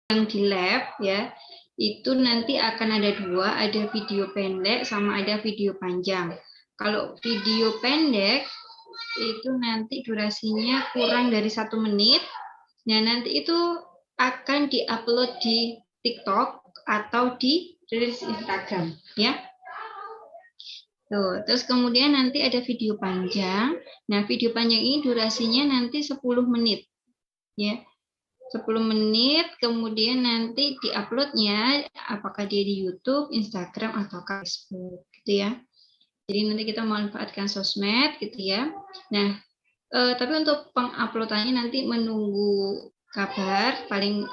yang di lab ya, itu nanti akan ada dua, ada video pendek sama ada video panjang. Kalau video pendek itu nanti durasinya kurang dari 1 menit. Nah, nanti itu akan diupload di TikTok atau di Reels Instagram ya. Tuh, terus kemudian nanti ada video panjang. Nah, video panjang ini durasinya nanti 10 menit. Ya. 10 menit, kemudian nanti diuploadnya apakah dia di YouTube, Instagram, atau Facebook, gitu ya. Jadi nanti kita memanfaatkan sosmed, gitu ya. Nah, tapi untuk penguploadannya nanti menunggu kabar,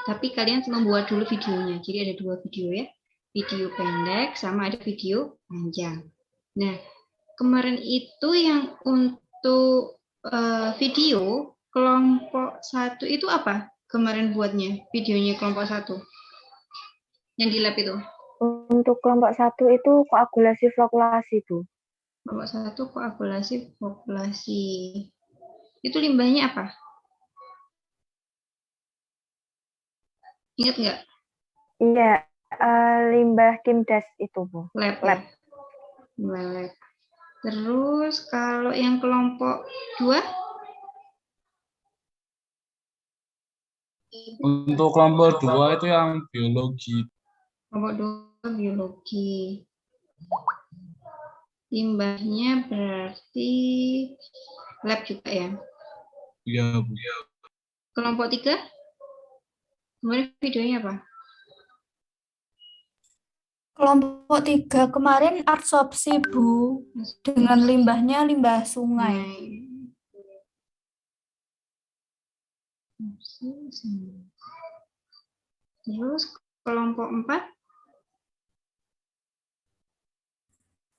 tapi kalian membuat dulu videonya. Jadi ada 2 video ya, video pendek sama ada video panjang. Nah, kemarin itu yang untuk video kelompok 1 itu apa? Kemarin buatnya videonya kelompok 1 yang di lab itu. Untuk kelompok 1 itu koagulasi flokulasi, Bu. Kelompok 1 koagulasi flokulasi. Itu limbahnya apa? Ingat nggak? Iya, limbah Kimdas itu, Bu. Lab. Ya? Lab. Terus kalau yang kelompok 2? Untuk kelompok 2 itu yang biologi. Kelompok 2 biologi. Limbahnya berarti lab juga ya? Iya, Bu. Kelompok 3? Kemarin videonya apa? Kelompok 3 kemarin absorpsi, Bu. Dengan limbahnya limbah sungai. Terus kelompok 4?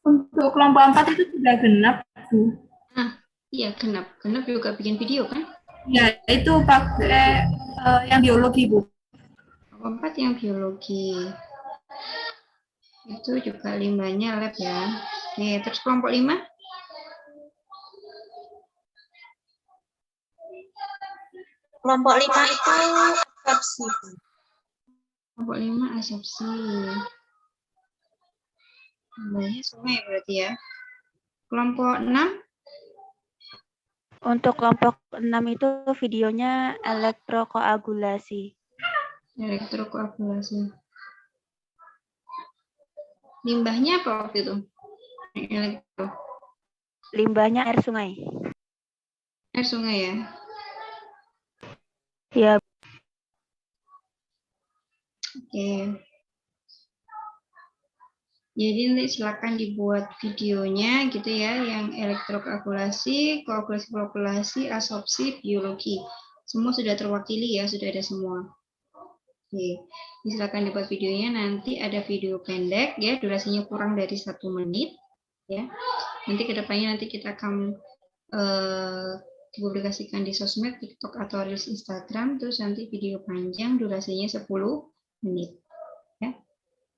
Untuk kelompok 4 itu sudah genap, Bu. Nah, iya genap. Genap juga bikin video kan? Ya, itu pakai yang biologi, Bu. Kelompok 4 yang biologi. Itu juga limbahnya lab ya. Oke, terus kelompok 5? Kelompok 5 itu absorpsi. Kelompok 5 absorpsi. Limbahnya sungai berarti ya. Kelompok 6? Untuk kelompok 6 itu videonya elektrokoagulasi. Elektrokoagulasi. Limbahnya apa waktu itu? Elektro. Limbahnya air sungai. Air sungai ya? Ya. Oke. Jadi nanti silakan dibuat videonya gitu ya, yang elektrokoagulasi, koagulasi, absorpsi, biologi. Semua sudah terwakili ya, sudah ada semua. Oke, silakan dibuat videonya. Nanti ada video pendek ya, durasinya kurang dari 1 menit ya. Nanti kedepannya nanti kita akan dipublikasikan di sosmed, TikTok atau Reels Instagram. Terus nanti video panjang durasinya 10 menit ya.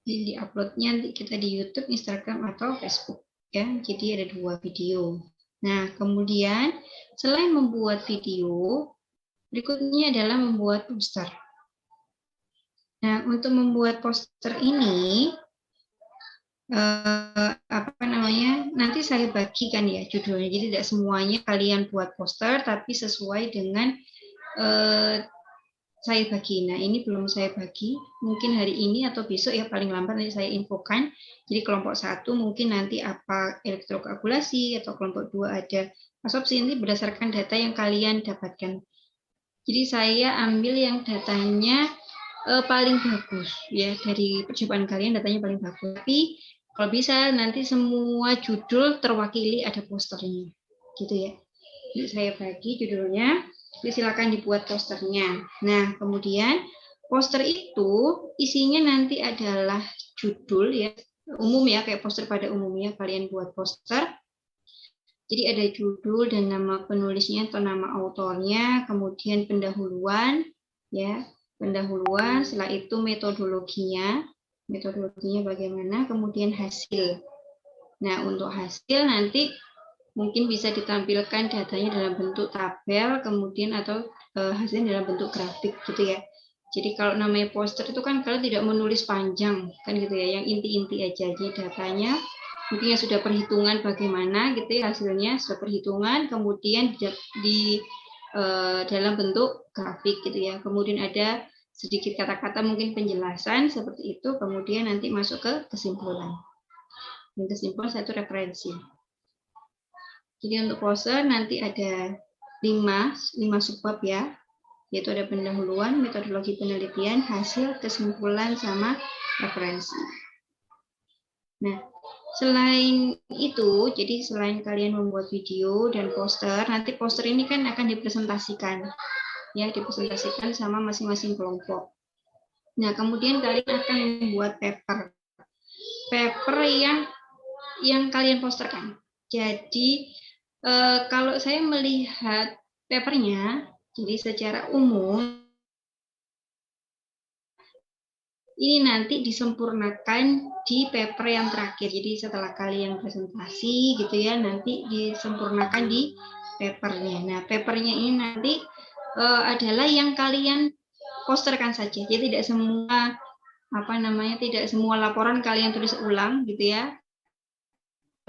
Jadi di-uploadnya nanti kita di YouTube, Instagram atau Facebook ya. Jadi ada 2 video. Nah, kemudian selain membuat video, berikutnya adalah membuat poster. Nah, untuk membuat poster ini, nanti saya bagikan ya judulnya. Jadi tidak semuanya kalian buat poster, tapi sesuai dengan saya bagi. Nah, ini belum saya bagi. Mungkin hari ini atau besok ya paling lambat nanti saya infokan. Jadi kelompok 1 mungkin nanti apa elektrokoagulasi, atau kelompok 2 ada absorpsi, ini berdasarkan data yang kalian dapatkan. Jadi saya ambil yang datanya paling bagus ya, dari percobaan kalian datanya paling bagus. Tapi kalau bisa nanti semua judul terwakili ada posternya, gitu ya. Jadi saya bagi judulnya, jadi silakan dibuat posternya. Nah, kemudian poster itu isinya nanti adalah judul ya, umum ya, kayak poster pada umumnya kalian buat poster. Jadi ada judul dan nama penulisnya atau nama autornya, kemudian pendahuluan ya. Pendahuluan, setelah itu metodologinya bagaimana, kemudian hasil. Nah, untuk hasil nanti mungkin bisa ditampilkan datanya dalam bentuk tabel, kemudian atau hasilnya dalam bentuk grafik gitu ya. Jadi kalau namanya poster itu kan kalian tidak menulis panjang kan gitu ya, yang inti-inti aja. Jadi datanya mungkin yang sudah perhitungan bagaimana gitu ya, hasilnya sudah perhitungan, kemudian di dalam bentuk grafik gitu ya. Kemudian ada sedikit kata-kata mungkin penjelasan seperti itu, kemudian nanti masuk ke kesimpulan. Dan kesimpulan satu referensi. Jadi untuk poster nanti ada 5 subbab ya, yaitu ada pendahuluan, metodologi penelitian, hasil, kesimpulan, sama referensi. Nah, selain itu, jadi selain kalian membuat video dan poster, nanti poster ini kan akan dipresentasikan, ya, dipresentasikan sama masing-masing kelompok. Nah, kemudian kalian akan membuat paper yang kalian posterkan. Jadi, kalau saya melihat papernya, jadi secara umum ini nanti disempurnakan di paper yang terakhir. Jadi setelah kalian presentasi gitu ya, nanti disempurnakan di papernya. Nah, papernya ini nanti adalah yang kalian posterkan saja. Jadi tidak semua tidak semua laporan kalian tulis ulang gitu ya.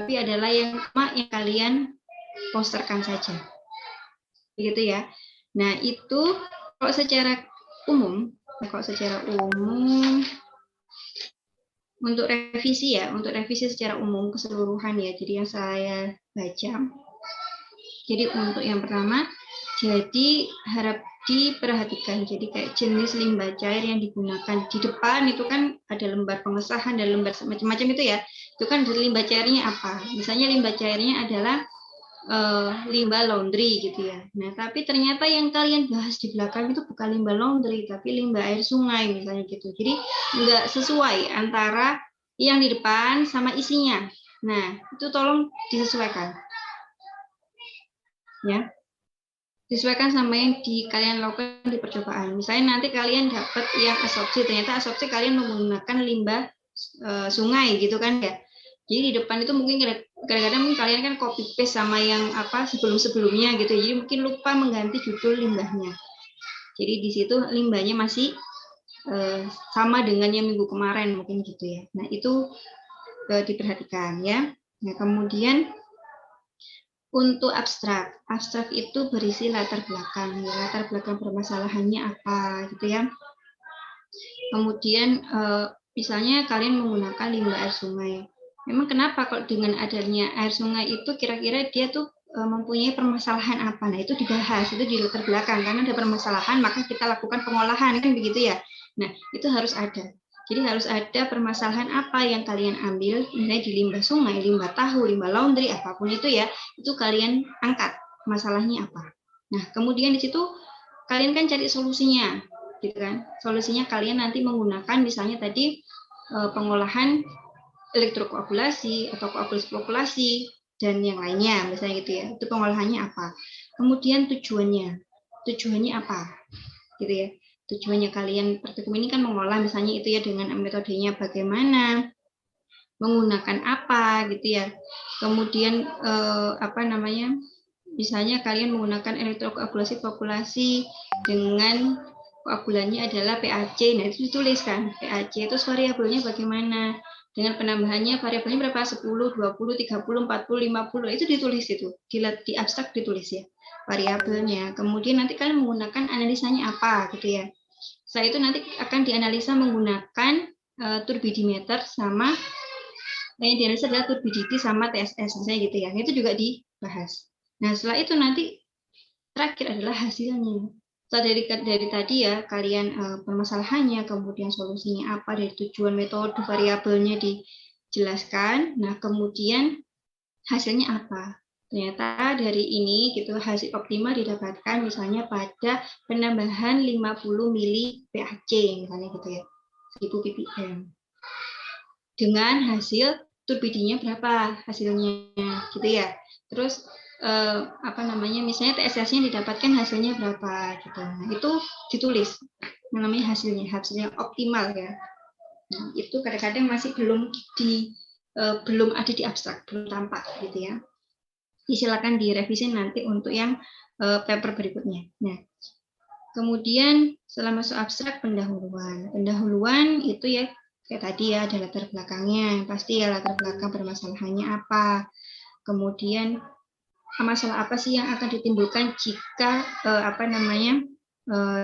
Tapi adalah yang kalian posterkan saja. Begitu ya. Nah, itu kalau secara umum untuk revisi ya, untuk revisi secara umum keseluruhan ya. Jadi yang saya baca. Jadi untuk yang pertama, jadi harap diperhatikan. Jadi kayak jenis limbah cair yang digunakan di depan itu kan ada lembar pengesahan dan lembar macam-macam itu ya. Itu kan limbah cairnya apa? Misalnya limbah cairnya adalah limbah laundry gitu ya. Nah, tapi ternyata yang kalian bahas di belakang itu bukan limbah laundry, tapi limbah air sungai misalnya gitu. Jadi nggak sesuai antara yang di depan sama isinya. Nah, itu tolong disesuaikan. Ya. Disesuaikan sama yang kalian lakukan di percobaan. Misalnya nanti kalian dapat yang asopsi, ternyata asopsi kalian menggunakan limbah sungai gitu kan ya. Jadi di depan itu mungkin kadang-kadang kalian kan copy paste sama yang sebelum-sebelumnya gitu. Jadi mungkin lupa mengganti judul limbahnya. Jadi di situ limbahnya masih sama dengan yang minggu kemarin mungkin gitu ya. Nah, itu diperhatikan ya. Nah, kemudian untuk abstrak itu berisi latar belakang, ya, latar belakang permasalahannya apa gitu ya. Kemudian misalnya kalian menggunakan limbah air sungai. Memang kenapa kok dengan adanya air sungai itu kira-kira dia tuh mempunyai permasalahan apa? Nah, itu dibahas, itu di latar belakang, karena ada permasalahan maka kita lakukan pengolahan kan begitu ya. Nah, itu harus ada. Jadi harus ada permasalahan apa yang kalian ambil, misalnya di limbah sungai, limbah tahu, limbah laundry, apapun itu ya, itu kalian angkat masalahnya apa. Nah, kemudian di situ kalian kan cari solusinya, gitu kan? Solusinya kalian nanti menggunakan misalnya tadi pengolahan elektrokoagulasi atau koagulasi dan yang lainnya, misalnya gitu ya. Itu pengolahannya apa? Kemudian tujuannya apa, gitu ya. Tujuannya kalian praktikum ini kan mengolah misalnya itu ya dengan metodenya bagaimana, menggunakan apa gitu ya. Kemudian misalnya kalian menggunakan elektrokoagulasi dengan koagulannya adalah PAC. Nah, itu ditulis kan. PAC itu variabelnya bagaimana? Dengan penambahannya variabelnya berapa? 10, 20, 30, 40, 50. Itu ditulis itu. Di abstrak ditulis ya variabelnya. Kemudian nanti kalian menggunakan analisanya apa gitu ya. Setelah itu nanti akan dianalisa menggunakan turbidimeter sama yang dianalisa adalah turbidity sama TSS misalnya gitu ya. Itu juga dibahas. Nah, setelah itu nanti terakhir adalah hasilnya. Setelah dari tadi ya kalian permasalahannya, kemudian solusinya apa, dari tujuan, metode, variabelnya dijelaskan. Nah, kemudian hasilnya apa? Ternyata dari ini gitu hasil optimal didapatkan misalnya pada penambahan 50 mili PAC misalnya gitu ya. 1000 ppm. Dengan hasil turbidinya berapa hasilnya gitu ya. Terus misalnya TSS-nya didapatkan hasilnya berapa gitu. Nah, itu ditulis namanya hasilnya optimal ya. Nah, itu kadang-kadang masih belum ada di abstrak, belum tampak gitu ya. Silakan direvisi nanti untuk yang paper berikutnya. Nah, Kemudian setelah masuk abstrak, pendahuluan. Pendahuluan itu ya kayak tadi ya, ada latar belakangnya. Pasti ya latar belakang permasalahannya apa. Kemudian masalah apa sih yang akan ditimbulkan jika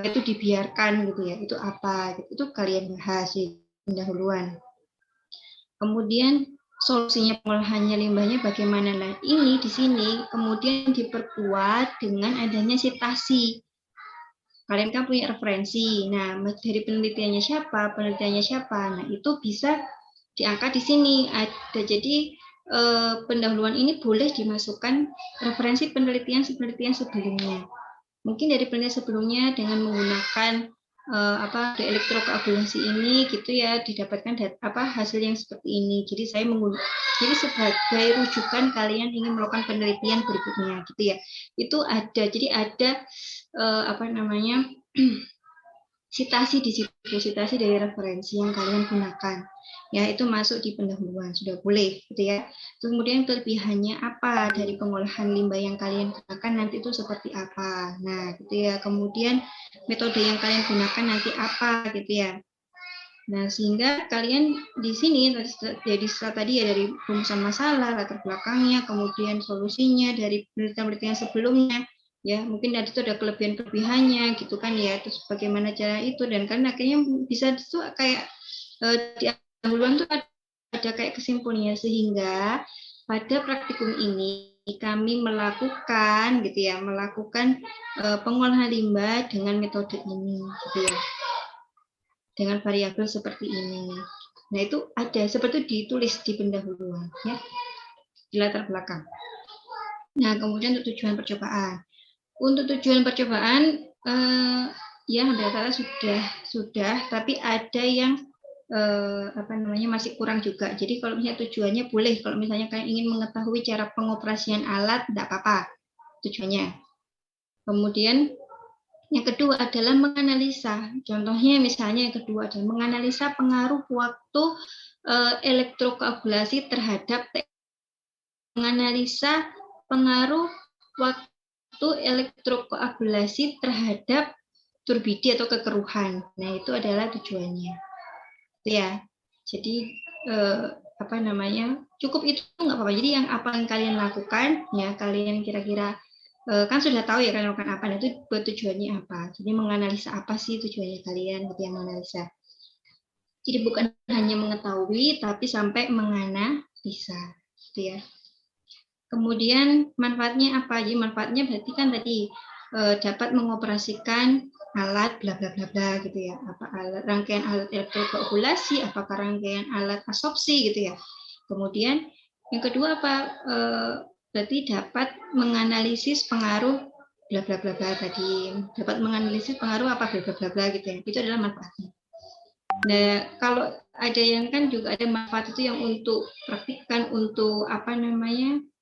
itu dibiarkan gitu ya. Itu apa? Itu kalian bahas di pendahuluan. Kemudian solusinya pengolahannya limbahnya bagaimana? Nah, ini di sini kemudian diperkuat dengan adanya sitasi. Kalian kan punya referensi. Nah, dari penelitiannya siapa. Nah, itu bisa diangkat di sini. Ada jadi pendahuluan ini boleh dimasukkan referensi penelitian sebelumnya. Mungkin dari penelitian sebelumnya dengan menggunakan elektrokoagulasi ini gitu ya, didapatkan hasil yang seperti ini. Jadi jadi sebagai rujukan kalian ingin melakukan penelitian berikutnya gitu ya. Itu ada. Jadi ada sitasi di situ, sitasi dari referensi yang kalian gunakan. Ya, itu masuk di pendahuluan, sudah boleh gitu ya. Kemudian kelebihannya apa dari pengolahan limbah yang kalian gunakan nanti itu seperti apa. Nah, gitu ya. Kemudian metode yang kalian gunakan nanti apa gitu ya. Nah, sehingga kalian di sini jadi tadi ya dari rumusan masalah, latar belakangnya, kemudian solusinya dari penelitian-penelitian sebelumnya, ya mungkin tadi itu ada kelebihan-kelebihannya gitu kan ya, terus bagaimana cara itu, dan kan akhirnya bisa itu kayak di dahuluan tuh ada kayak kesimpulannya, sehingga pada praktikum ini kami melakukan gitu ya, pengolahan limbah dengan metode ini gitu ya, dengan variabel seperti ini. Nah, itu ada seperti ditulis di pendahuluan ya, di latar belakang. Nah, kemudian untuk tujuan percobaan. Untuk tujuan percobaan ya rata-rata sudah, tapi ada yang masih kurang juga. Jadi kalau misalnya tujuannya boleh, kalau misalnya kalian ingin mengetahui cara pengoperasian alat, tidak apa-apa tujuannya. Kemudian yang kedua adalah menganalisa. Contohnya misalnya yang kedua adalah menganalisa pengaruh waktu elektrokoagulasi terhadap menganalisa pengaruh waktu elektrokoagulasi terhadap turbidi atau kekeruhan. Nah, itu adalah tujuannya. Ya. Jadi cukup itu nggak apa-apa. Jadi yang apa yang kalian lakukan ya, kalian kira-kira kan sudah tahu ya kalian lakukan apa, nah itu buat tujuannya apa. Jadi menganalisa apa sih tujuannya kalian gitu yang menganalisa. Jadi bukan hanya mengetahui tapi sampai menganalisa gitu ya. Kemudian manfaatnya apa? Jadi manfaatnya berarti kan tadi dapat mengoperasikan alat bla bla bla bla gitu ya. Apa rangkaian alat elektrokoagulasi, apakah rangkaian alat absorpsi gitu ya. Kemudian yang kedua apa? Berarti dapat menganalisis pengaruh bla bla bla bla tadi, dapat menganalisis pengaruh apa bla bla bla bla gitu ya. Itu adalah manfaatnya. Nah, kalau ada yang kan juga ada manfaat itu yang untuk praktikan, untuk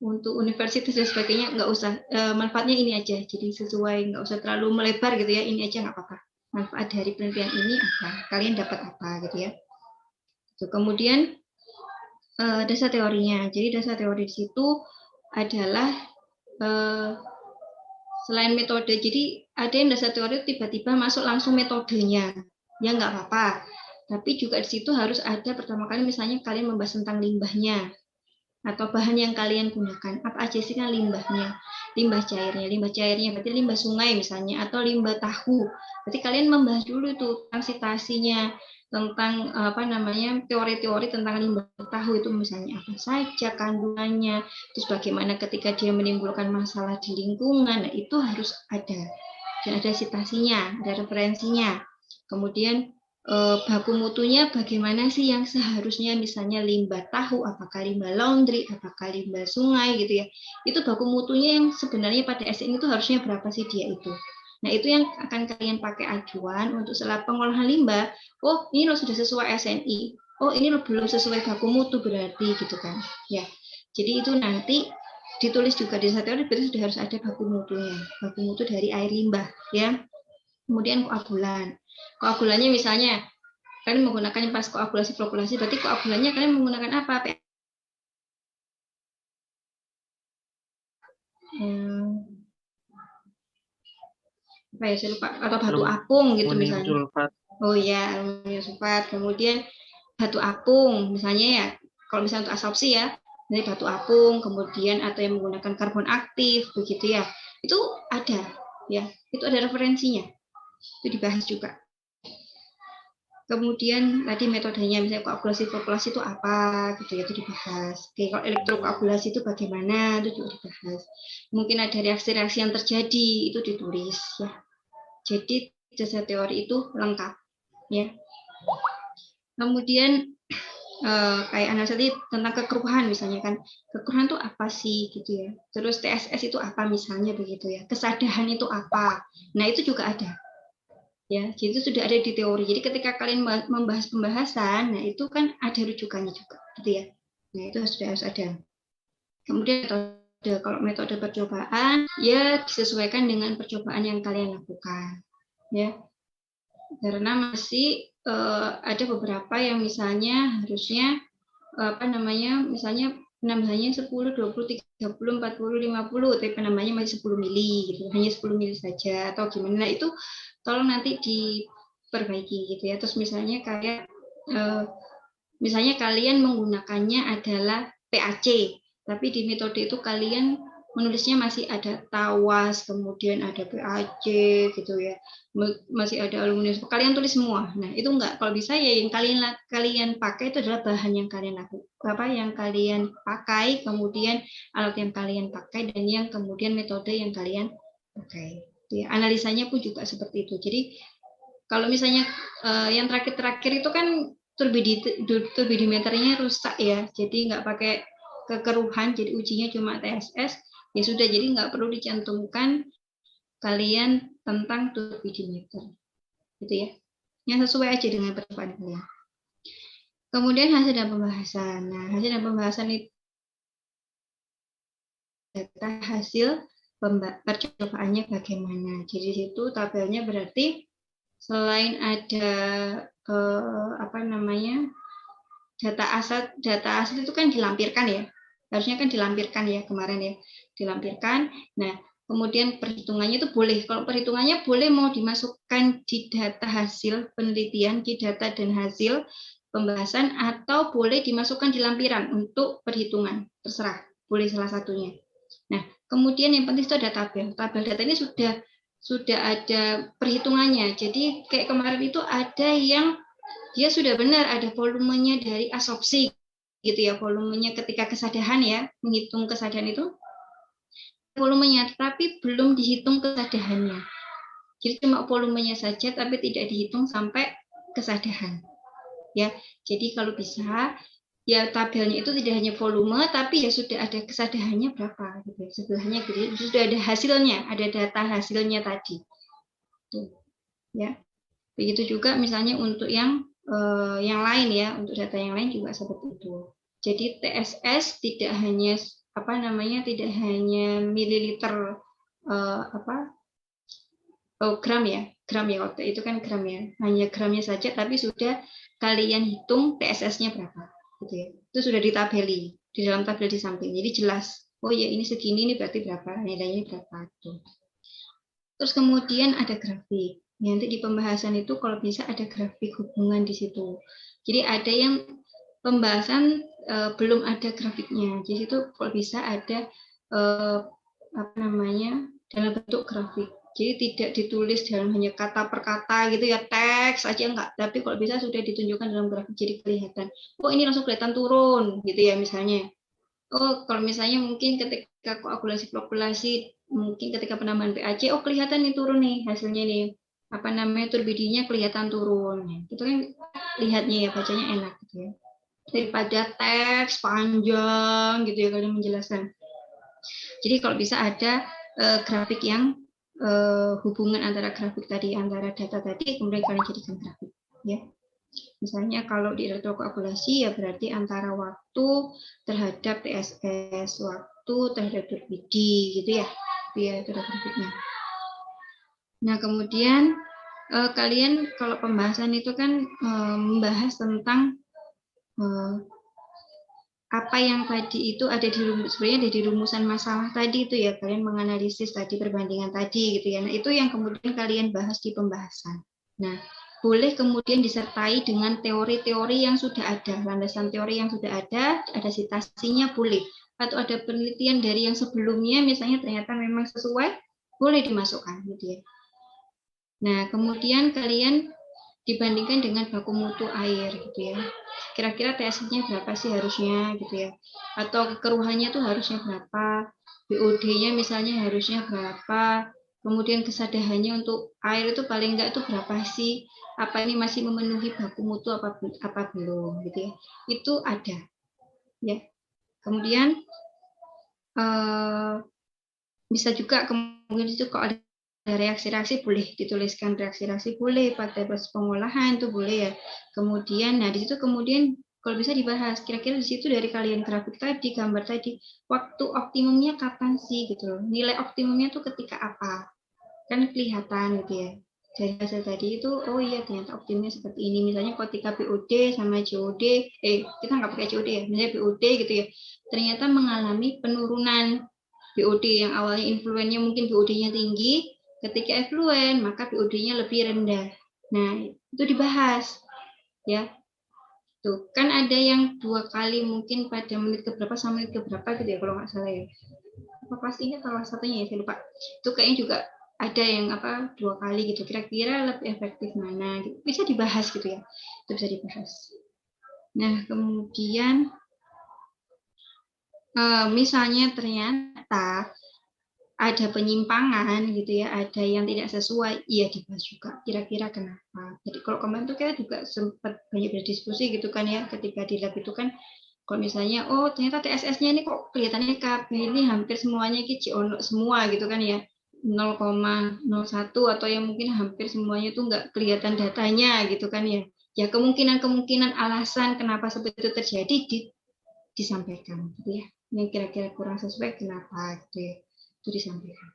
untuk universitas dan sebagainya, nggak usah, manfaatnya ini aja, jadi sesuai, nggak usah terlalu melebar gitu ya, ini aja nggak apa-apa. Manfaat dari penelitian ini apa, kalian dapat apa gitu ya. Kemudian dasar teorinya, jadi dasar teori di situ adalah selain metode, jadi ada yang dasar teori tiba-tiba masuk langsung metodenya, ya nggak apa-apa. Tapi juga di situ harus ada pertama kali misalnya kalian membahas tentang limbahnya atau bahan yang kalian gunakan. Apa aja sih kan limbahnya? Limbah cairnya berarti limbah sungai misalnya atau limbah tahu. Berarti kalian membahas dulu itu tentang sitasinya, tentang teori-teori tentang limbah tahu itu misalnya apa saja kandungannya, terus bagaimana ketika dia menimbulkan masalah di lingkungan. Nah, itu harus ada. Dan ada sitasinya, ada referensinya. Kemudian baku mutunya bagaimana sih yang seharusnya, misalnya limbah tahu, apakah limbah laundry, apakah limbah sungai gitu ya. Itu baku mutunya yang sebenarnya pada SNI itu harusnya berapa sih dia itu. Nah, itu yang akan kalian pakai acuan untuk setelah pengolahan limbah. Oh, ini loh sudah sesuai SNI. Oh, ini loh belum sesuai baku mutu berarti gitu kan. Ya. Jadi itu nanti ditulis juga di dasar teori, berarti sudah harus ada baku mutunya. Baku mutu dari air limbah ya. Kemudian koagulan. Koagulannya misalnya kalian menggunakan pas koagulasi flokulasi, berarti koagulannya kalian menggunakan apa? apa ya, saya lupa, atau batu apung gitu Aluminium misalnya. sulfat. Oh iya, aluminium sulfat. Kemudian batu apung misalnya ya, kalau misalnya untuk asopsi ya, dari batu apung, kemudian atau yang menggunakan karbon aktif begitu ya. Itu ada ya, itu ada referensinya. Itu dibahas juga. Kemudian tadi metodenya, misalnya koagulasi flokkulasi itu apa gitu ya, itu dibahas. Oke, kalau elektrokoagulasi itu bagaimana, itu juga dibahas. Mungkin ada reaksi-reaksi yang terjadi, itu ditulis ya. Jadi jasa teori itu lengkap ya. Kemudian kayak analisa tadi tentang kekeruhan misalnya kan, kekeruhan itu apa sih gitu ya. Terus TSS itu apa misalnya begitu ya. Kesadahan itu apa. Nah itu juga ada. Ya, jadi itu sudah ada di teori. Jadi ketika kalian membahas pembahasan, nah itu kan ada rujukannya juga, gitu ya. Nah itu sudah harus ada. Kemudian kalau metode percobaan, ya disesuaikan dengan percobaan yang kalian lakukan, ya. Karena masih ada beberapa yang misalnya harusnya misalnya penambahannya 10, 20, 30, 40, 50, tapi penambahannya masih 10 mili gitu, hanya 10 mili saja atau gimana. Nah, itu tolong nanti diperbaiki gitu ya. Terus misalnya kayak misalnya kalian menggunakannya adalah PAC, tapi di metode itu kalian menulisnya masih ada tawas, kemudian ada PAC gitu ya, masih ada aluminium, kalian tulis semua. Nah itu enggak, kalau bisa ya yang kalian pakai itu adalah bahan yang kalian pakai, kemudian alat yang kalian pakai, dan yang kemudian metode yang kalian pakai. Ya, analisanya pun juga seperti itu. Jadi kalau misalnya yang terakhir itu kan turbidimeternya rusak ya, jadi nggak pakai kekeruhan, jadi ujinya cuma TSS. Ya sudah, jadi nggak perlu dicantumkan kalian tentang turbidimeter, gitu ya. Yang sesuai aja dengan percobaan kalian. Kemudian hasil dan pembahasan. Nah, hasil dan pembahasan itu data hasil percobaannya bagaimana. Jadi di situ tabelnya berarti selain ada data aset itu kan dilampirkan ya. Harusnya kan dilampirkan ya kemarin ya, dilampirkan. Nah, kemudian perhitungannya itu boleh. Kalau perhitungannya boleh mau dimasukkan di data hasil penelitian, di data dan hasil pembahasan, atau boleh dimasukkan di lampiran untuk perhitungan. Terserah, boleh salah satunya. Nah, kemudian yang penting itu ada tabel. Tabel data ini sudah ada perhitungannya. Jadi kayak kemarin itu ada yang dia sudah benar ada volumenya dari asopsi gitu ya, volumenya ketika kesadahan ya, menghitung kesadahan itu volumenya, tapi belum dihitung kesadahannya. Jadi cuma volumenya saja tapi tidak dihitung sampai kesadahan. Ya, jadi kalau bisa ya tabelnya itu tidak hanya volume tapi ya sudah ada kesadahannya berapa gitu. Sebelahnya gitu, sudah ada hasilnya, ada data hasilnya tadi. Tuh. Ya. Begitu juga misalnya untuk yang lain ya, untuk data yang lain juga seperti itu. Jadi TSS tidak hanya tidak hanya mililiter gram ya waktu itu kan gram ya, hanya gramnya saja, tapi sudah kalian hitung TSS-nya berapa, gitu ya. Itu sudah ditabeli di dalam tabel di samping, jadi jelas. Oh ya ini segini, ini berarti berapa, nilainya berapa tuh. Terus kemudian ada grafik. Nanti di pembahasan itu kalau bisa ada grafik hubungan di situ. Jadi ada yang pembahasan belum ada grafiknya. Jadi itu kalau bisa ada dalam bentuk grafik. Jadi tidak ditulis dalam hanya kata per kata gitu ya, teks aja enggak. Tapi kalau bisa sudah ditunjukkan dalam grafik jadi kelihatan. Oh ini langsung kelihatan turun gitu ya misalnya. Oh kalau misalnya mungkin ketika koagulasi flokkulasi, mungkin ketika penambahan PAC, oh kelihatan nih turun nih hasilnya nih. Turbidinya kelihatan turun. Itu kan lihatnya ya, bacanya enak gitu ya. Daripada teks panjang gitu ya kalian menjelaskan. Jadi kalau bisa ada grafik yang hubungan antara grafik tadi, antara data tadi, kemudian kalian jadikan grafik. Ya. Misalnya kalau di elektrokoagulasi ya berarti antara waktu terhadap TSS, waktu terhadap turbidi gitu ya. Biar itu ada grafiknya. Nah, kemudian kalian kalau pembahasan itu kan membahas tentang apa yang tadi itu ada di sebenarnya ada di rumusan masalah tadi itu ya, kalian menganalisis tadi perbandingan tadi gitu ya. Nah, itu yang kemudian kalian bahas di pembahasan. Nah, boleh kemudian disertai dengan teori-teori yang sudah ada, landasan teori yang sudah ada citasinya boleh, atau ada penelitian dari yang sebelumnya misalnya ternyata memang sesuai, boleh dimasukkan gitu ya. Nah, kemudian kalian dibandingkan dengan baku mutu air gitu ya. Kira-kira TSS-nya berapa sih harusnya gitu ya. Atau kekeruhannya tuh harusnya berapa, BOD-nya misalnya harusnya berapa, kemudian kesadahannya untuk air itu paling enggak itu berapa sih, apa ini masih memenuhi baku mutu apa belum gitu ya. Itu ada ya. Kemudian bisa juga kemudian itu kalau ada reaksi-reaksi boleh dituliskan reaksi-reaksi boleh, pada proses pengolahan itu boleh ya. Kemudian, nah di situ kemudian kalau bisa dibahas, kira-kira di situ dari kalian grafik tadi, gambar tadi, waktu optimumnya kapan sih gitu loh. Nilai optimumnya tuh ketika apa? Kan kelihatan gitu ya. Dari hasil tadi itu, oh iya ternyata optimumnya seperti ini. Misalnya ketika BOD sama COD, kita nggak pakai COD ya, misalnya BOD gitu ya, ternyata mengalami penurunan BOD yang awalnya influennya mungkin BOD-nya tinggi, ketika effluen maka BOD-nya lebih rendah. Nah, itu dibahas ya. Tuh, kan ada yang 2 kali mungkin pada menit keberapa sama menit keberapa gitu ya kalau nggak salah ya. Apa pastinya salah satunya ya, saya lupa. Itu kayaknya juga ada yang 2 kali gitu. Kira-kira lebih efektif mana gitu. Bisa dibahas gitu ya. Itu bisa dibahas. Nah, kemudian misalnya ternyata ada penyimpangan gitu ya, ada yang tidak sesuai, iya dibahas juga kira-kira kenapa. Jadi kalau kemarin tuh kita juga sempat banyak berdiskusi gitu kan ya, ketika di lab itu kan kalau misalnya oh ternyata TSS-nya ini kok kelihatannya KB ini hampir semuanya ono semua gitu kan ya, 0,01 atau yang mungkin hampir semuanya tuh nggak kelihatan datanya gitu kan ya. Ya kemungkinan alasan kenapa seperti itu terjadi disampaikan gitu ya. Yang kira-kira kurang sesuai kenapa gitu ya. Itu disampaikan.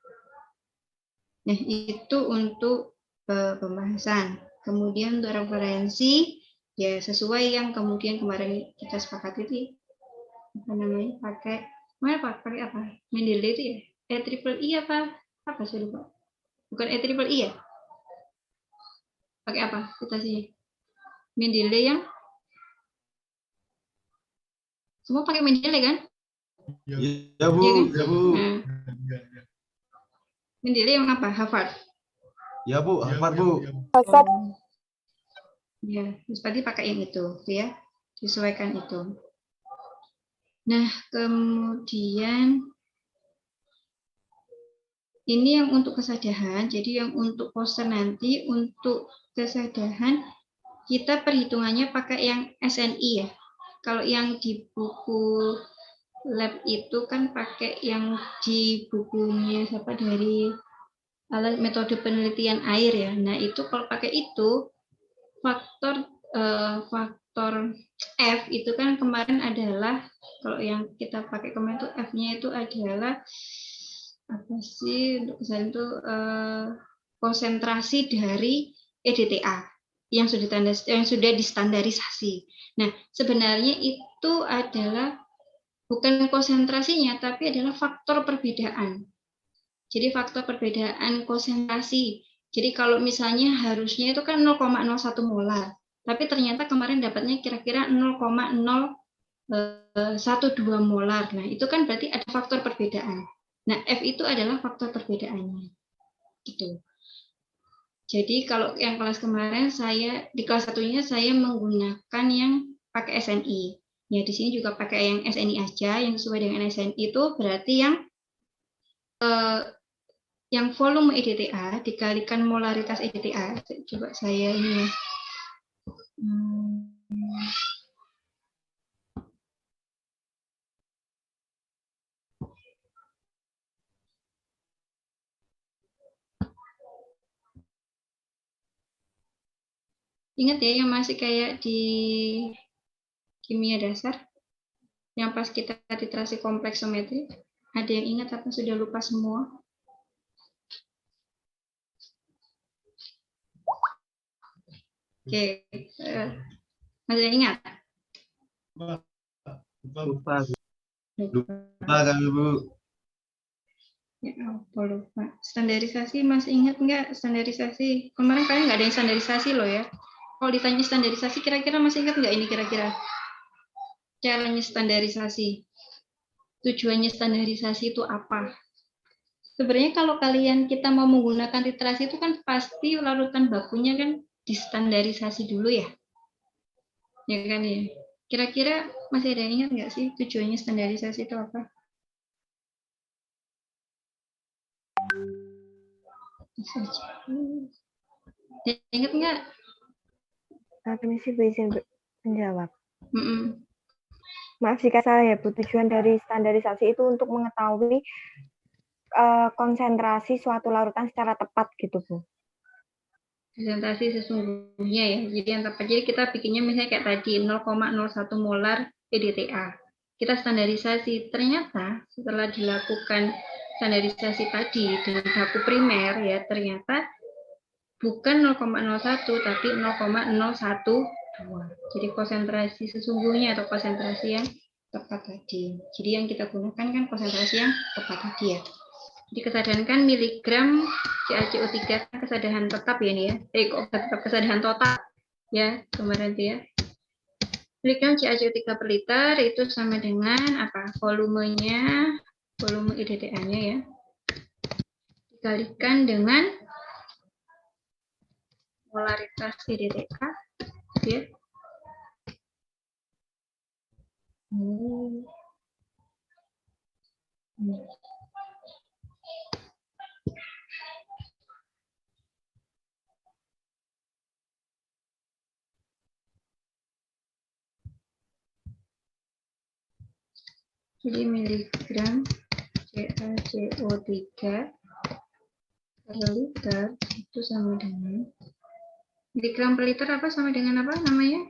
Nah, itu untuk pembahasan. Kemudian untuk referensi, ya sesuai yang kemudian kemarin kita sepakati itu, apa namanya, pakai apa? Mendeley itu ya? EIII apa? Apa sih lupa? Bukan EIII ya? Pakai apa? Kita sih. Mendeley yang semua pakai Mendeley kan? Ya Bu, Iya kan? ya Bu. Nah, Mendeley yang apa? Harvard. Ya Bu, Harvard Bu. Ya, berarti pakai yang itu, ya. Disesuaikan itu. Nah, kemudian ini yang untuk kesadahan. Jadi yang untuk poster nanti untuk kesadahan kita perhitungannya pakai yang SNI ya. Kalau yang di buku lab itu kan pakai yang di bukunya siapa dari metode penelitian air ya. Nah, itu kalau pakai itu faktor F itu kan kemarin adalah kalau yang kita pakai kemarin itu F-nya itu adalah apa sih untuk kesalahan itu konsentrasi dari EDTA yang sudah distandarisasi. Nah, sebenarnya itu adalah bukan konsentrasinya tapi adalah faktor perbedaan. Jadi faktor perbedaan konsentrasi. Jadi kalau misalnya harusnya itu kan 0,01 molar, tapi ternyata kemarin dapatnya kira-kira 0,012 molar. Nah, itu kan berarti ada faktor perbedaan. Nah, F itu adalah faktor perbedaannya. Gitu. Jadi kalau yang kelas kemarin di kelas satunya saya menggunakan yang pakai SNI. Ya, di sini juga pakai yang SNI aja, yang sesuai dengan SNI itu berarti yang volume EDTA dikalikan molaritas EDTA. Coba saya ini ya. Ingat ya yang masih kayak di kimia dasar, yang pas kita titrasi kompleksometri, ada yang ingat apa sudah lupa semua? Oke, masih ada yang ingat? Lupa. Lupa. Lupa kami, Bu. Ya, apa lupa. Standarisasi masih ingat nggak standarisasi? Kemarin kalian nggak ada yang standarisasi loh ya. Kalau ditanya standarisasi, kira-kira masih ingat nggak ini kira-kira? Caranya standarisasi. Tujuannya standarisasi itu apa? Sebenarnya kalau kita mau menggunakan literasi itu kan pasti larutan bakunya kan distandarisasi dulu ya. Ya kan ya. Kira-kira masih ada yang ingat nggak sih tujuannya standarisasi itu apa? Ingat nggak? Permisi Bu, izin menjawab. Mm-mm. Maaf jika salah ya Bu, tujuan dari standarisasi itu untuk mengetahui konsentrasi suatu larutan secara tepat gitu Bu. Konsentrasi sesungguhnya ya. Jadi yang tepat. Jadi kita bikinnya misalnya kayak tadi 0,01 molar PDTA. Kita standarisasi. Ternyata setelah dilakukan standarisasi tadi dengan baku primer ya, ternyata bukan 0,01 tapi 0,012. Jadi konsentrasi sesungguhnya atau konsentrasi yang tepat tadi. Jadi yang kita gunakan kan konsentrasi yang tepat tadi ya. Jadi kesadaran kan miligram CaCO3 kesadaran tetap ya ini ya. Kok tetap kesadaran total ya kemarin itu ya. Miligram CaCO3 per liter itu sama dengan apa? Volumenya, volume IDTA-nya ya. Dikalikan dengan molaritas IDTA ya. Jadi miligram CaCO3 per liter itu sama dengan miligram per liter apa sama dengan apa namanya?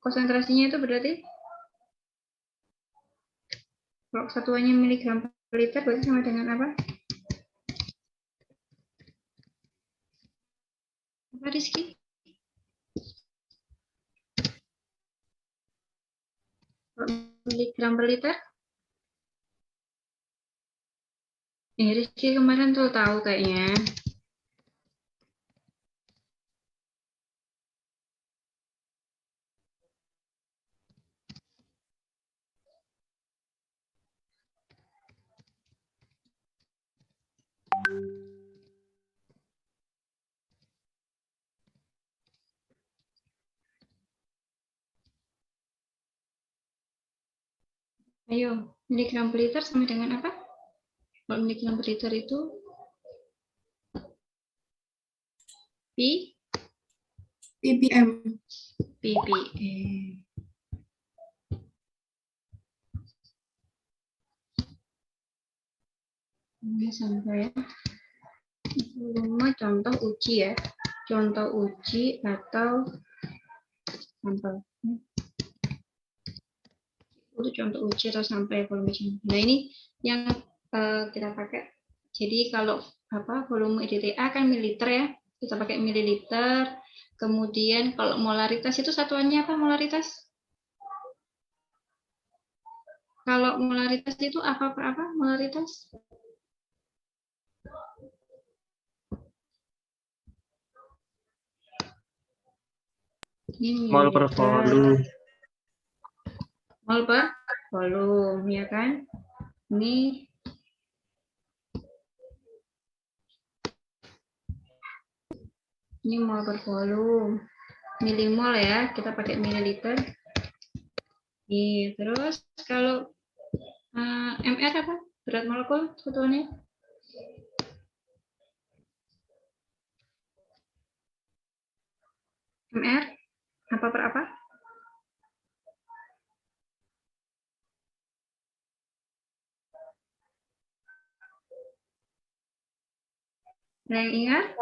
Konsentrasinya itu berarti kalau satuannya miligram per liter berarti sama dengan apa? Apa Rizky? Miligram per liter? Rizky kemarin tuh tahu kayaknya. Ayo, miligram per liter sama dengan apa? Kalau miligram per liter itu ppm. ppm. Ini sampai ya. Volume contoh uji ya. Contoh uji atau sampel. Itu contoh uji atau sampel volume. Nah ini yang kita pakai. Jadi kalau volume IDTA kan mililiter ya, kita pakai mililiter. Kemudian kalau molaritas itu satuannya apa molaritas? Kalau molaritas itu apa per apa molaritas? Ini Mol per volume. Mol per volume ya kan? Ini mol per volume. Milimol ya, kita pakai mililiter. Terus kalau MR apa? Berat molekul satuannya? MR apa per apa? Ada yang ingat?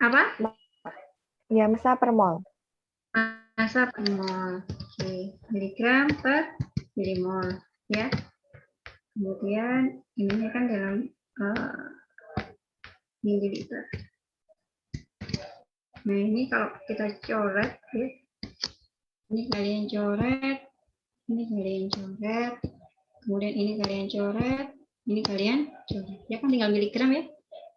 Apa? Ya, massa per mol. Massa per mol. Oke, miligram per milimol ya. Kemudian ini kan dalam mililiter. Nah ini kalau kita coret ya, ini kalian coret Ini kalian coret, kemudian ini kalian coret, ini kalian coret. Ya kan tinggal miligram ya.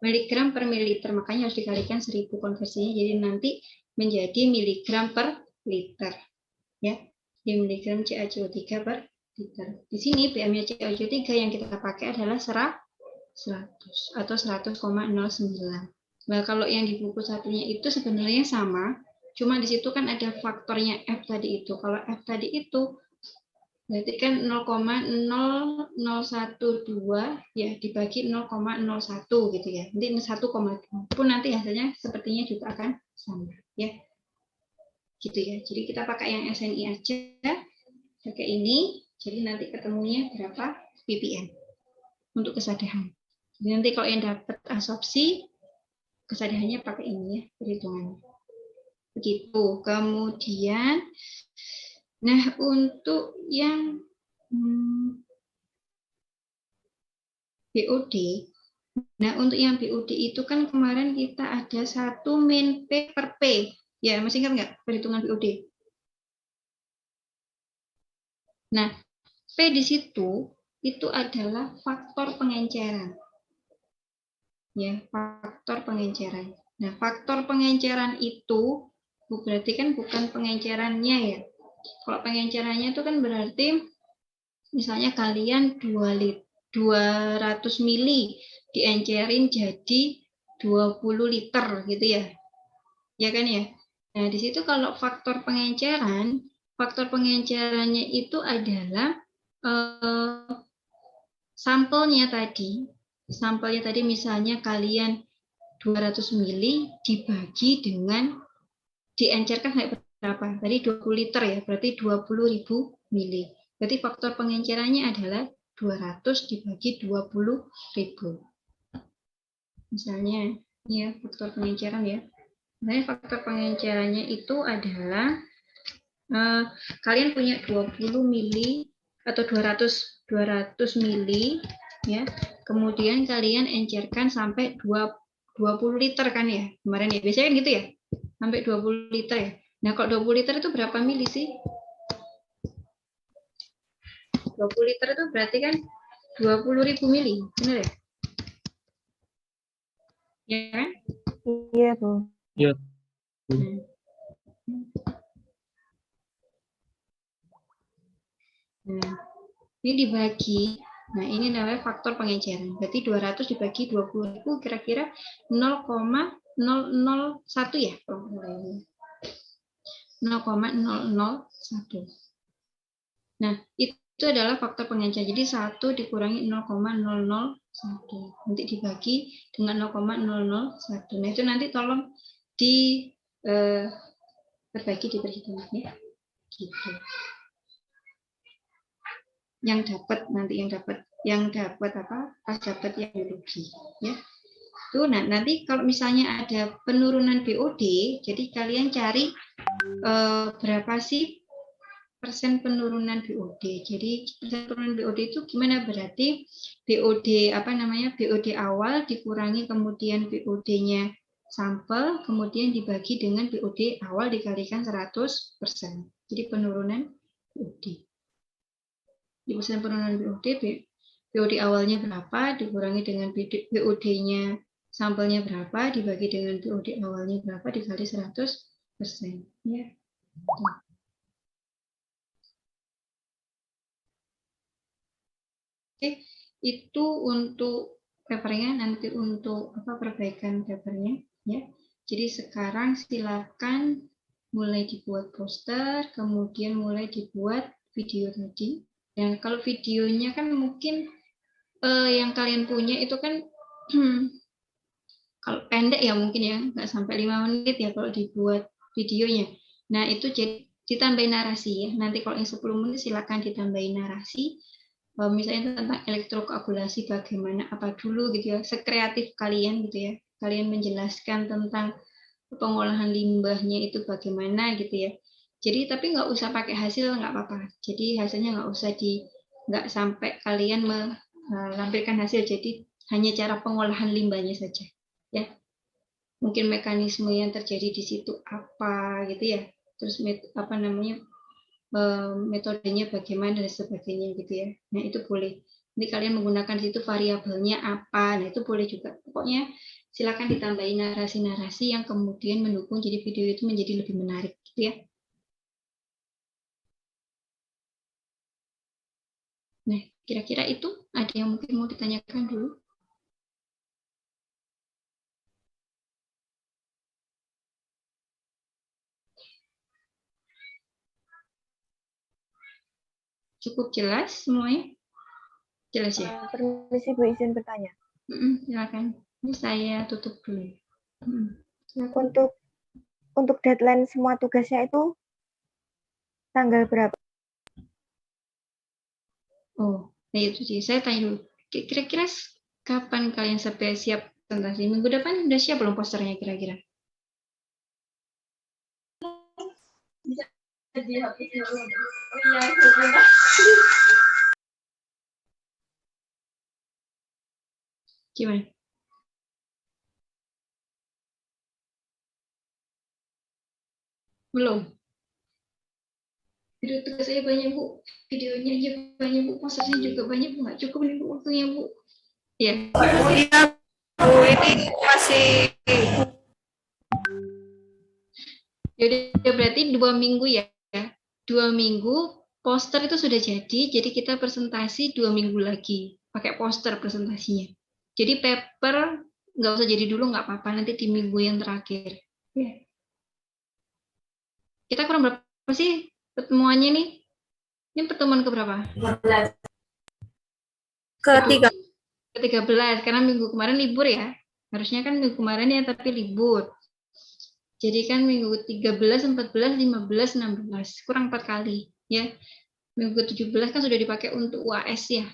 Miligram per mililiter, makanya harus dikalikan 1000 konversinya, jadi nanti menjadi miligram per liter. Ya, di miligram CaCO3 per liter. Di sini PM-nya CaCO3 yang kita pakai adalah 100 atau 100,09. Nah, kalau yang di buku satunya itu sebenarnya sama, cuma di situ kan ada faktornya F tadi itu. Kalau F tadi itu berarti kan 0,0012 ya dibagi 0,01 gitu ya. Nanti 1,2 pun nanti hasilnya sepertinya juga akan sama ya. Gitu ya. Jadi kita pakai yang SNI aja. Pakai ini, jadi nanti ketemunya berapa ppm untuk kesadahan. Jadi nanti kalau yang dapat absorpsi, kesadahannya pakai ini ya, perhitungannya. Begitu. Kemudian, nah untuk yang BOD, nah untuk yang BOD itu kan kemarin kita ada 1 min P per P. Ya, masih ingat nggak perhitungan BOD? Nah, P di situ itu adalah faktor pengenceran. Ya, faktor pengenceran. Nah, faktor pengenceran itu berarti kan bukan pengencerannya ya. Kalau pengencerannya itu kan berarti misalnya kalian 200 mili diencerin jadi 20 liter gitu ya. Ya kan ya? Nah, di situ kalau faktor pengencerannya itu adalah sampelnya tadi. Sampelnya tadi misalnya kalian 200 mili dibagi dengan diencerkan kayak berapa? Tadi 20 liter ya, berarti 20.000 mili. Berarti faktor pengencerannya adalah 200 dibagi 20.000. Misalnya, ya faktor pengenceran ya. Misalnya faktor pengencerannya itu adalah kalian punya 20 mili atau 200 mili ya. Kemudian kalian encerkan sampai 20 liter kan ya. Kemarin ya, biasanya kan gitu ya. Sampai 20 liter ya. Nah, kalau 20 liter itu berapa mili sih? 20 liter itu berarti kan 20.000 mili, benar ya? Ya kan? Iya, Bu. Iya. Nah, ini dibagi. Nah, ini namanya faktor pengenceran. Berarti 200 dibagi 20.000 kira-kira 0,001 ya. 0,001. Nah, itu adalah faktor pengenceran. Jadi 1 dikurangi 0,001. Nanti dibagi dengan 0,001. Nah, itu nanti tolong berbagi di perhitungan ya. Gitu. Yang dapat apa? Pas dapat yang biologi ya. Tuh, nah nanti kalau misalnya ada penurunan BOD, jadi kalian cari berapa sih persen penurunan BOD. Jadi persen penurunan BOD itu gimana? Berarti BOD BOD awal dikurangi kemudian BOD-nya sampel, kemudian dibagi dengan BOD awal dikalikan 100%. Jadi penurunan BOD. Di persen penurunan BOD awalnya berapa, dikurangi dengan BOD-nya sampelnya berapa, dibagi dengan BOD awalnya berapa, dikali 100%. Ya. Oke, itu untuk papernya, nanti untuk perbaikan papernya. Ya. Jadi sekarang silakan mulai dibuat poster, kemudian mulai dibuat video tadi. Dan kalau videonya kan mungkin yang kalian punya itu kan kalau pendek ya mungkin ya, nggak sampai 5 menit ya kalau dibuat videonya. Nah itu jadi ditambahin narasi ya. Nanti kalau yang 10 menit silakan ditambahin narasi. Misalnya tentang elektrokoagulasi bagaimana apa dulu gitu ya, sekreatif kalian gitu ya. Kalian menjelaskan tentang pengolahan limbahnya itu bagaimana gitu ya. Jadi tapi nggak usah pakai hasil, nggak apa-apa. Jadi hasilnya nggak sampai kalian melampirkan hasil. Jadi hanya cara pengolahan limbahnya saja, ya. Mungkin mekanisme yang terjadi di situ apa gitu ya. Terus metodenya bagaimana dan sebagainya gitu ya. Nah itu boleh. Nanti kalian menggunakan situ variabelnya apa. Nah itu boleh juga. Pokoknya silakan ditambahin narasi-narasi yang kemudian mendukung jadi video itu menjadi lebih menarik gitu ya. Nah, kira-kira itu ada yang mungkin mau ditanyakan dulu? Cukup jelas semuanya? Jelas ya? Permisi Bu, izin bertanya. Silakan. Ini saya tutup dulu. Silakan. Untuk deadline semua tugasnya itu tanggal berapa? Oh, nah itu sih. Saya tanya dulu. Kira-kira kapan kalian sampai siap presentasi? Minggu depan udah siap belum posternya kira-kira? Gimana? Belum. Video tugas saya banyak Bu, videonya aja banyak Bu, posternya juga banyak Bu, nggak cukup nih Bu waktunya Bu. Ya. Oh iya, Bu, ini masih Yaudah, berarti 2 minggu ya. 2 minggu poster itu sudah jadi kita presentasi 2 minggu lagi pakai poster presentasinya. Jadi paper nggak usah jadi dulu, nggak apa-apa, nanti di minggu yang terakhir. Ya. Kita kurang berapa sih pertemuannya nih? Ini pertemuan keberapa? ketiga. Ke-13, karena minggu kemarin libur ya. Harusnya kan minggu kemarin ya, tapi libur. Jadi kan minggu 13, 14, 15, 16. Kurang 4 kali. Ya. Minggu 17 kan sudah dipakai untuk UAS ya.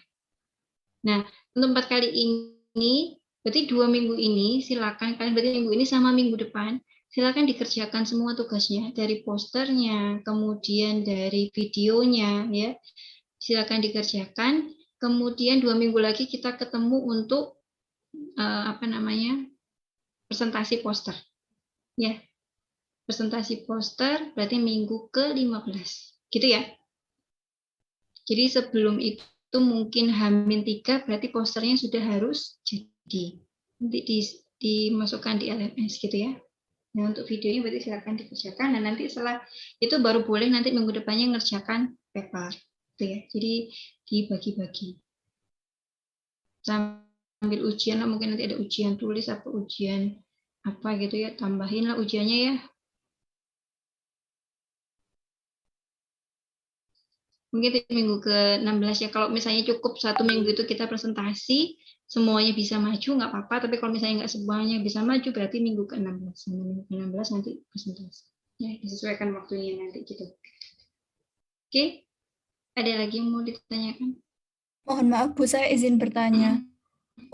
Nah, untuk 4 kali ini, berarti 2 minggu ini, silakan kalian berarti minggu ini sama minggu depan, silakan dikerjakan semua tugasnya, dari posternya, kemudian dari videonya, ya. Silakan dikerjakan. Kemudian 2 minggu lagi kita ketemu untuk presentasi poster, ya. Presentasi poster berarti minggu ke-15, gitu ya. Jadi sebelum itu mungkin H-3 berarti posternya sudah harus jadi. Nanti dimasukkan di LMS gitu ya. Nah, untuk videonya berarti silakan dikerjakan. Nah, nanti setelah itu baru boleh nanti minggu depannya ngerjakan paper. Gitu ya. Jadi dibagi-bagi. Sambil ujian lah, mungkin nanti ada ujian tulis atau ujian apa gitu ya. Tambahin lah ujiannya ya. Mungkin di minggu ke-16 ya, kalau misalnya cukup 1 minggu itu kita presentasi, semuanya bisa maju, nggak apa-apa, tapi kalau misalnya nggak semuanya bisa maju, berarti minggu ke-16. Minggu ke-16 nanti presentasi. Ya, disesuaikan waktunya nanti gitu. Oke, ada lagi yang mau ditanyakan? Mohon maaf Bu, saya izin bertanya.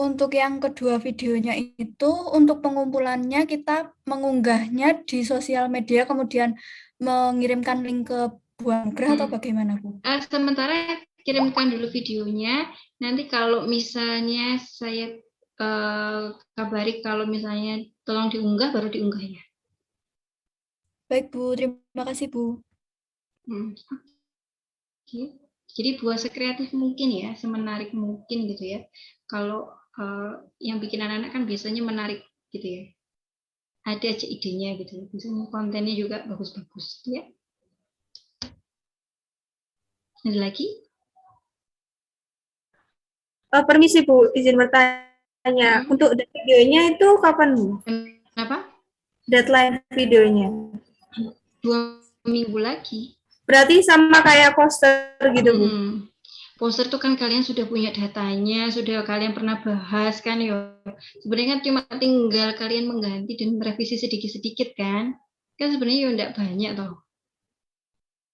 Untuk yang kedua videonya itu, untuk pengumpulannya kita mengunggahnya di sosial media, kemudian mengirimkan link ke Bu Anggrah atau bagaimana Bu? Sementara kirimkan dulu videonya, nanti kalau misalnya saya kabari kalau misalnya tolong diunggah, baru diunggah ya. Baik Bu, terima kasih Bu. Oke. Jadi buat sekreatif mungkin ya, semenarik mungkin gitu ya. Kalau yang bikin anak-anak kan biasanya menarik gitu ya. Ada aja idenya gitu ya. Biasanya kontennya juga bagus-bagus gitu ya. Ada lagi? Permisi Bu, izin bertanya. Untuk videonya itu kapan Bu? Kenapa? Deadline videonya. 2 minggu lagi. Berarti sama kayak poster gitu Bu? Poster itu kan kalian sudah punya datanya, sudah kalian pernah bahas kan ya. Sebenarnya kan cuma tinggal kalian mengganti dan merevisi sedikit-sedikit kan. Kan sebenarnya ya enggak banyak toh.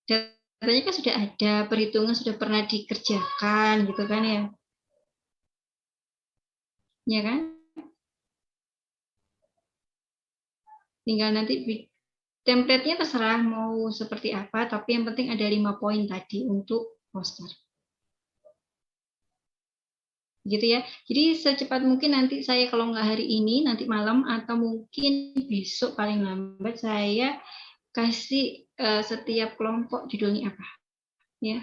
Datanya kan sudah ada, perhitungan sudah pernah dikerjakan gitu kan ya. Ya kan? Tinggal nanti template-nya terserah mau seperti apa, tapi yang penting ada 5 poin tadi untuk poster. Gitu ya. Jadi secepat mungkin nanti saya kalau nggak hari ini, nanti malam atau mungkin besok paling lambat saya kasih setiap kelompok judulnya apa, ya.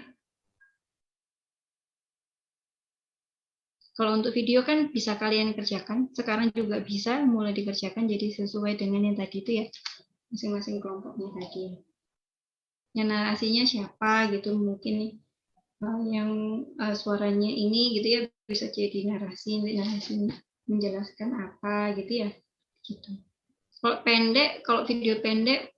Kalau untuk video kan bisa kalian kerjakan, sekarang juga bisa mulai dikerjakan, jadi sesuai dengan yang tadi itu ya, masing-masing kelompoknya tadi. Yang narasinya siapa gitu, mungkin yang suaranya ini gitu ya, bisa jadi narasi menjelaskan apa gitu ya, gitu. Kalau video pendek,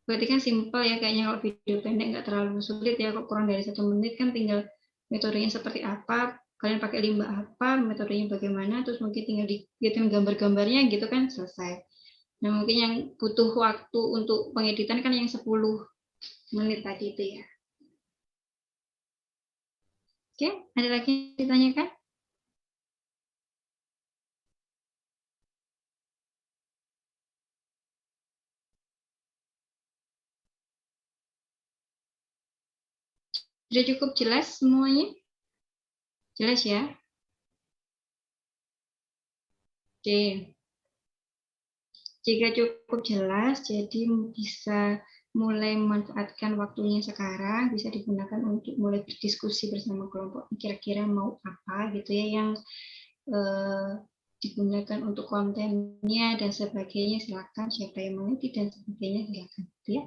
berarti kan simple ya kayaknya. Kalau video pendek nggak terlalu sulit ya, kalau kurang dari 1 menit kan tinggal metodenya seperti apa, kalian pakai limbah apa, metodenya bagaimana, terus mungkin tinggal dibikin gambar-gambarnya gitu kan, selesai. Nah mungkin yang butuh waktu untuk pengeditan kan yang 10 menit tadi itu ya. Oke, ada lagi yang ditanyakan? Sudah cukup jelas semuanya? Jelas ya? Oke. Jika cukup jelas, jadi bisa mulai memanfaatkan waktunya sekarang, bisa digunakan untuk mulai berdiskusi bersama kelompok, kira-kira mau apa gitu ya, yang digunakan untuk kontennya dan sebagainya, silakan, siapa yang mengerti dan sebagainya silakan gitu ya.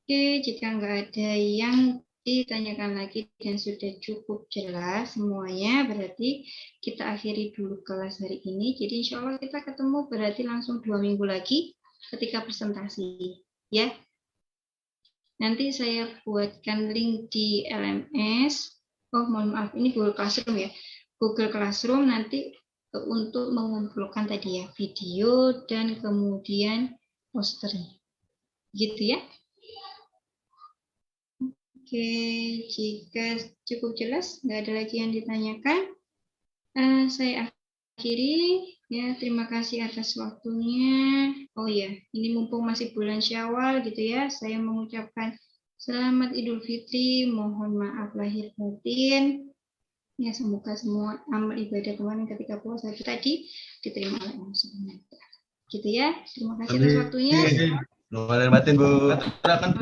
Oke, jika nggak ada yang ditanyakan lagi dan sudah cukup jelas semuanya, berarti kita akhiri dulu kelas hari ini. Jadi insya Allah kita ketemu berarti langsung 2 minggu lagi ketika presentasi ya. Nanti saya buatkan link di LMS. Oh mohon maaf, ini Google Classroom ya. Google Classroom nanti untuk mengumpulkan tadi ya, video dan kemudian posternya. Gitu ya. Oke, jika cukup jelas, nggak ada lagi yang ditanyakan, saya akhiri. Ya, terima kasih atas waktunya. Oh ya, ini mumpung masih bulan Syawal gitu ya, saya mengucapkan Selamat Idul Fitri, mohon maaf lahir batin. Ya, semoga semua amal ibadah kemarin ketika puasa kita diterima oleh Allah Subhanahu wa Ta'ala. Gitu ya, terima kasih atas waktunya. Lahir batin, Bu. Silakan Bu.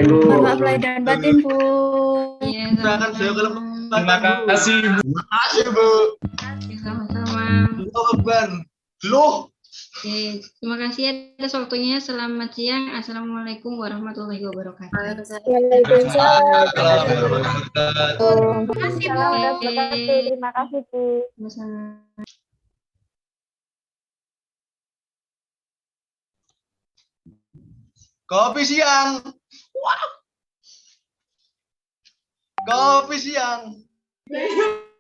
Mohon maaf lahir dan batin, Bu. Iya, Silakan saya ke Terima kasih, Bu. Terima kasih, Bu. sama-sama. Allahu Akbar. Loh. Oke, terima kasih atas waktunya. Selamat siang. Assalamualaikum warahmatullahi wabarakatuh. Waalaikumsalam. Terima kasih, Bu. Terima kasih, Bu. Sama-sama. Kopi siang. Wow. Kopi siang.